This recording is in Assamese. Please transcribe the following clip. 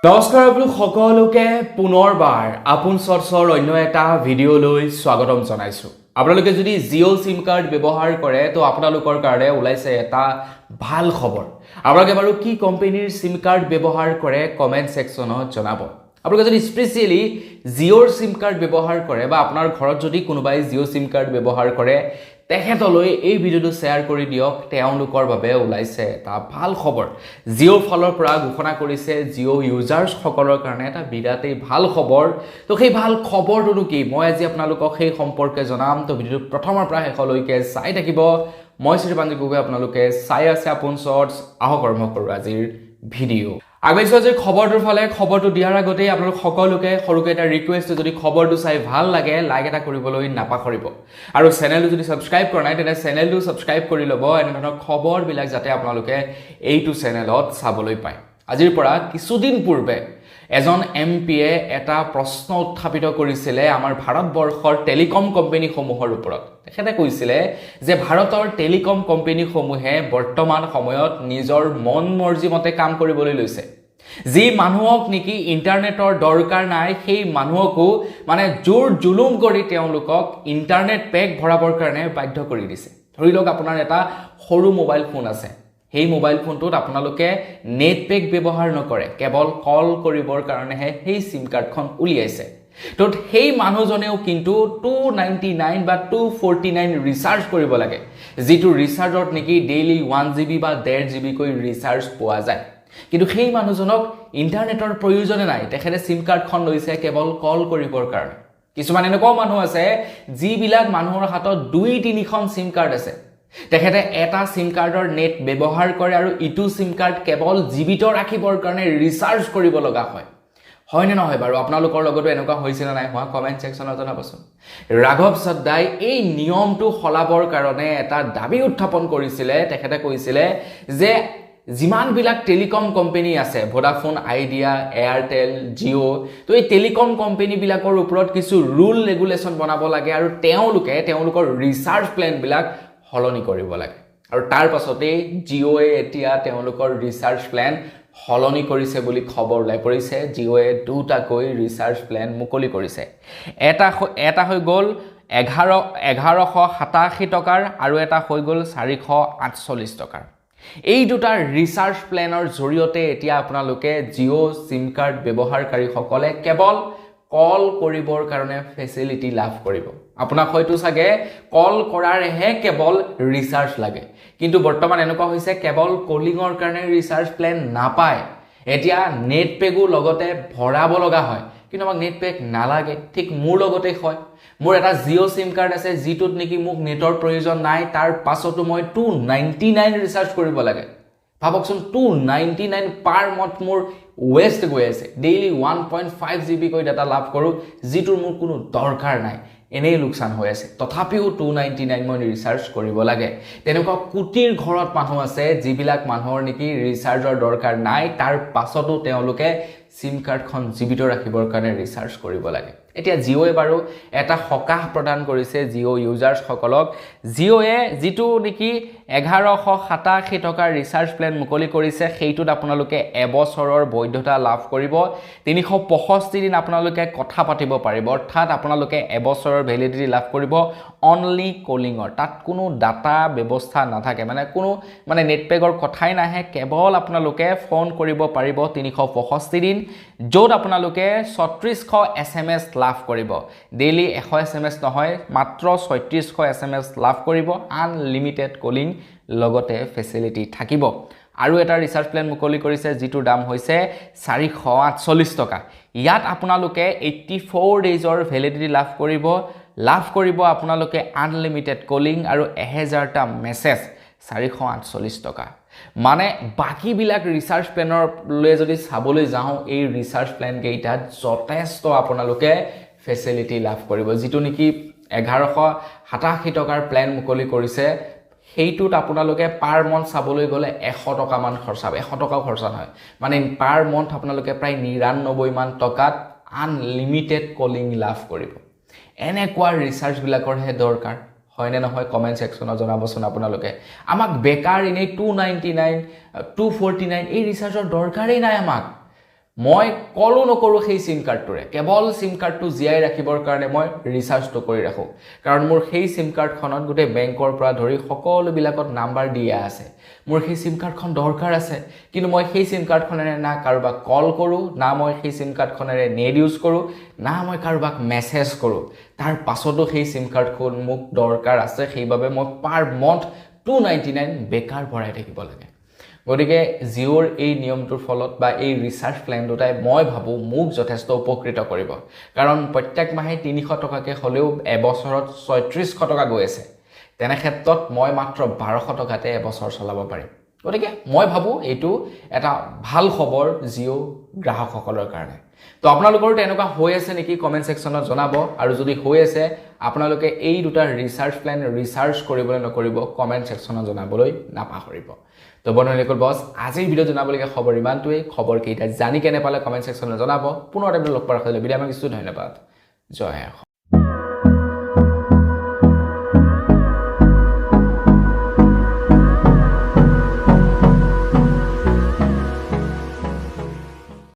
নমস্কাৰ আপোনালোক সকলোকে পুনৰবাৰ আপোন চৰ্চৰ অন্য এটা ভিডিঅ'লৈ স্বাগতম জনাইছো। আপোনালোকে যদি জিঅ' সিম কাৰ্ড ব্যৱহাৰ কৰে তো আপোনালোকৰ কাৰণে ওলাইছে এটা ভাল খবৰ। আপোনালোকে বাৰু কি কোম্পানীৰ সিম কাৰ্ড ব্যৱহাৰ কৰে কমেন্ট সেকশনত জনাব। আপোনালোকে যদি স্পেশালি জিঅ'ৰ সিম কাৰ্ড ব্যৱহাৰ কৰে বা আপোনাৰ ঘৰত যদি কোনোবাই জিঅ' সিম কাৰ্ড ব্যৱহাৰ কৰে তেখেতলৈ এই ভিডিঅ'টো শ্বেয়াৰ কৰি দিয়ক। তেওঁলোকৰ বাবে ওলাইছে এটা ভাল খবৰ। জিঅ'ৰ ফালৰ পৰা ঘোষণা কৰিছে জিঅ' ইউজাৰ্ছ সকলৰ কাৰণে এটা বিৰাটেই ভাল খবৰ। তো সেই ভাল খবৰটো কি মই আজি আপোনালোকক সেই সম্পৰ্কে জনাম। তো ভিডিঅ'টো প্ৰথমৰ পৰা শেষলৈকে চাই থাকিব। মই শ্ৰীপাঞ্জি গগৈ, আপোনালোকে চাই আছে আপোন চৰ্টছ। আহক আৰম্ভ কৰোঁ আজিৰ ভিডিঅ'। আগবাঢ়িছোঁ আজিৰ খবৰটোৰ ফালে। খবৰটো দিয়াৰ আগতেই আপোনালোক সকলোকে সৰুকৈ এটা ৰিকুৱেষ্ট, যদি খবৰটো চাই ভাল লাগে লাইক এটা কৰিবলৈ নাপাহৰিব। আৰু চেনেলটো যদি ছাবস্ক্ৰাইব কৰা নাই তেনে চেনেলটো ছাবস্ক্ৰাইব কৰি ল'ব, এনেধৰণৰ খবৰবিলাক যাতে আপোনালোকে এইটো চেনেলত চাবলৈ পায়। আজিৰ পৰা কিছুদিন পূৰ্বে এজন এমপিয়ে এটা প্ৰশ্ন উত্থাপিত কৰিছিলে আমাৰ ভাৰতবৰ্ষৰ টেলিকম কোম্পানীসমূহৰ ওপৰত। তেখেতে কৈছিলে যে ভাৰতৰ টেলিকম কোম্পানীসমূহে বৰ্তমান সময়ত নিজৰ মন মৰ্জি মতে কাম কৰিবলৈ লৈছে। যি মানুহক নেকি ইণ্টাৰনেটৰ দৰকাৰ নাই সেই মানুহকো জোৰ জুলুম কৰি তেওঁলোকক ইণ্টাৰনেট পেক ভৰাবৰ কাৰণে বাধ্য কৰি দিছে। ধৰি লওক আপোনাৰ এটা সৰু মোবাইল ফোন আছে, সেই মোবাইল ফোনটোত আপোনালোকে নেট পেক ব্যৱহাৰ নকৰে, কেৱল কল কৰিবৰ কাৰণেহে সেই সিম কাৰ্ডখন উলিয়াইছে। তো সেই মানুহজনেও কিন্তু 299 বা 249 ৰিচাৰ্জ কৰিব লাগে, যিটো ৰিচাৰ্জত নেকি ডেইলি 1 GB বা 1.5 GB কৈ ৰিচাৰ্জ পোৱা যায়। কিন্তু সেই মানুহজনক ইণ্টাৰনেটৰ প্ৰয়োজনে নাই, তেখেতে সিম কাৰ্ডখন লৈছে কেৱল কল কৰিবৰ কাৰণে। কিছুমান এনেকুৱাও মানুহ আছে যিবিলাক মানুহৰ হাতত 2-3খন সিম কাৰ্ড আছে। তেখেতে এটা সিম কাৰ্ডৰ নেট ব্যৱহাৰ কৰে আৰু ইটো সিম কাৰ্ড কেৱল জীৱিত ৰাখিবৰ কাৰণে ৰিচাৰ্জ কৰিব লগা হয়। হয়নে নহয় বাৰু? আপোনালোকৰ লগতো এনেকুৱা হৈছিল নাই হোৱা? কমেন্ট সেকশনত জনাবচোন। ৰাঘৱ চদ্দাই এই নিয়মটো সলাবৰ কাৰণে এটা দাবী উত্থাপন কৰিছিলে। তেখেতে কৈছিলে যে যিমানবিলাক টেলিকম কোম্পানী আছে, ভোডাফোন, আইডিয়া, এয়াৰটেল, জিঅ', তো এই টেলিকম কোম্পানীবিলাকৰ ওপৰত কিছু ৰুল ৰেগুলেশ্যন বনাব লাগে আৰু তেওঁলোকৰ ৰিচাৰ্জ প্লেনবিলাক সলনি কৰিব লাগে। আৰু তাৰ পাছতেই জিঅ'য়ে এতিয়া তেওঁলোকৰ ৰিচাৰ্জ প্লেন সলনি কৰিছে বুলি খবৰ ওলাই পৰিছে। জিঅ'য়ে 2টাকৈ ৰিচাৰ্জ প্লেন মুকলি কৰিছে। এটা হৈ গ'ল 1187 টকাৰ আৰু এটা হৈ গ'ল 448 টকাৰ। এই দুটা ৰিচাৰ্জ প্লেনৰ জৰিয়তে এতিয়া আপোনালোকে জিঅ' সিম কাৰ্ড ব্যৱহাৰকাৰীসকলে কেৱল কল কৰিবৰ কাৰণে ফেচিলিটি লাভ কৰিব। আপোনাক হয়তো চাগে কল কৰাৰহে কেৱল ৰিচাৰ্জ লাগে, কিন্তু বৰ্তমান এনেকুৱা হৈছে কেৱল কলিঙৰ কাৰণে ৰিচাৰ্জ প্লেন নাপায়, এতিয়া নেট পেকো লগতে ভৰাব লগা হয়। কিন্তু আমাক নেট পেক নালাগে। ঠিক মোৰ লগতে হয়, মোৰ এটা জিঅ' সিম কাৰ্ড আছে যিটোত নেকি মোক নেটৰ প্ৰয়োজন নাই, তাৰ পাছতো মই 299 ৰিচাৰ্জ কৰিব লাগে। ভাবকচোন, 299 পাৰ মান্থ মোৰ ৱেষ্ট গৈ আছে। ডেইলি 1.5 GB কৈ ডাটা লাভ কৰোঁ, যিটোৰ মোৰ কোনো দৰকাৰ নাই, এনেই লোকচান হৈ আছে। তথাপিও 299 মই ৰিচাৰ্জ কৰিব লাগে। তেনেকুৱা কোটিৰ ঘৰত মানুহ আছে যিবিলাক মানুহৰ নেকি ৰিচাৰ্জৰ দৰকাৰ নাই, তাৰ পাছতো তেওঁলোকে সিম কাৰ্ডখন জীৱিত ৰাখিবৰ কাৰণে ৰিচাৰ্জ কৰিব লাগে। এতিয়া জিঅ'য়ে বাৰু এটা সকাহ প্ৰদান কৰিছে জিঅ' ইউজাৰ্ছসকলক। জিঅ'য়ে যিটো নেকি 1187 টকাৰ ৰিচাৰ্জ প্লেন মুকলি কৰিছে, সেইটোত আপোনালোকে এবছৰৰ বৈধতা লাভ কৰিব। 365 দিন আপোনালোকে কথা পাতিব পাৰিব, অৰ্থাৎ আপোনালোকে এবছৰৰ ভেলিডিটি লাভ কৰিব অনলি কলিঙৰ। তাত কোনো ডাটা ব্যৱস্থা নাথাকে, কোনো নেটপেকৰ কথাই নাহে, কেৱল আপোনালোকে ফোন কৰিব পাৰিব 365 দিন, য'ত আপোনালোকে 3600 SMS লাভ কৰিব। ডেইলি 100 SMS নহয়, মাত্ৰ 3600 SMS লাভ কৰিব। আনলিমিটেড কলিং লগতে ফেচিলিটি থাকিব। আৰু এটা ৰিচাৰ্জ প্লেন মুকলি কৰিছে যিটোৰ দাম হৈছে 448 টকা। ইয়াত আপোনালোকে 84 ডেইজৰ ভেলিডিটি লাভ কৰিব আপোনালোকে আনলিমিটেড কলিং আৰু 1000টা মেছেজ। 448 টকা। বাকীবিলাক ৰিচাৰ্জ প্লেনলৈ যদি চাবলৈ যাওঁ, এই ৰিচাৰ্জ প্লেন কেইটাত যথেষ্ট আপোনালোকে ফেচিলিটি লাভ কৰিব। যিটো নেকি 1187 টকাৰ প্লেন মুকলি কৰিছে, সেইটোত আপোনালোকে পাৰ মান্থ চাবলৈ গ'লে 100 টকামান খৰচা হ'ব। 100 টকাও খৰচা নহয়, পাৰ মান্থ আপোনালোকে প্ৰায় 99 মান টকাত আনলিমিটেড কলিং লাভ কৰিব। এনেকুৱা ৰিচাৰ্জবিলাকৰহে দৰকাৰ, হয়নে নহয়? কমেন্ট সেকশনত জনাবচোন আপোনালোকে। আমাক বেকাৰ এনেই 299 249 এই ৰিচাৰ্জৰ দৰকাৰেই নাই আমাক। মই কলো নকৰো সেই সিম কাৰ্ডটোৰে কেৱল সিম কাৰ্ডটো জিয়াই ৰাখিবৰ কাৰণে মই ৰিচাৰ্জটো কৰি ৰাখো কাৰণ মোৰ সেই সিম কাৰ্ডখনত গোটে বেংকৰ পৰা ধৰি সকলো বিলাকত নাম্বাৰ দিয়া আছে মোৰ সেই সিম কাৰ্ডখন দৰকাৰ আছে কিন্তু মই সেই সিম কাৰ্ডখনেৰে না কাৰোবাক কল কৰো না মই সেই সিম কাৰ্ডখনেৰে নেট ইউজ কৰো না মই কাৰোবাক মেছেজ কৰো তাৰ পাছতো সেই সিম কাৰ্ডখন মোক দৰকাৰ আছে সেইবাবে মই পাৰ মন্থ 299 বেকাৰ ভৰাই থাকিব লাগে গতিকে জিঅ'ৰ এই নিয়মটোৰ ফলত বা এই ৰিচাৰ্জ প্ল্যান দুটাই মই ভাবো মোক যথেষ্ট উপকৃত কৰিব কাৰণ প্ৰত্যেক মাহে 300 টকাকে হলেও এবছৰত 3600 টকা গৈ আছে তেনে ক্ষেত্ৰত মই মাত্ৰ 1200 টকাতে এবছৰ চলাব পাৰিম গতিকে মই ভাবো এইটো এটা ভাল খবৰ জিঅ' গ্ৰাহকসকলৰ কাৰণে তো আপোনালোকৰ তেনেকুৱা হৈ আছে নেকি কমেন্ট সেকশনত জনাব আৰু যদি হৈ আছে আপোনালোকে এই দুটা ৰিচাৰ্জ প্ল্যান ৰিচাৰ্জ কৰিবলৈ নকৰিব কমেন্ট সেকশনত জনাবলৈ নাপাহৰিব তো বন্ধুসকল বস আজিৰ ভিডিও জনাবলগীয়া খবৰ ইমানটোৱে খবৰ কেইটা জানি কেনে পালে কমেন্ট সেকশনত জনাব পুনৰ এবাৰ লগ পোৱাৰ কাৰণে ভিডিও আমাক কিছু ধন্যবাদ জয়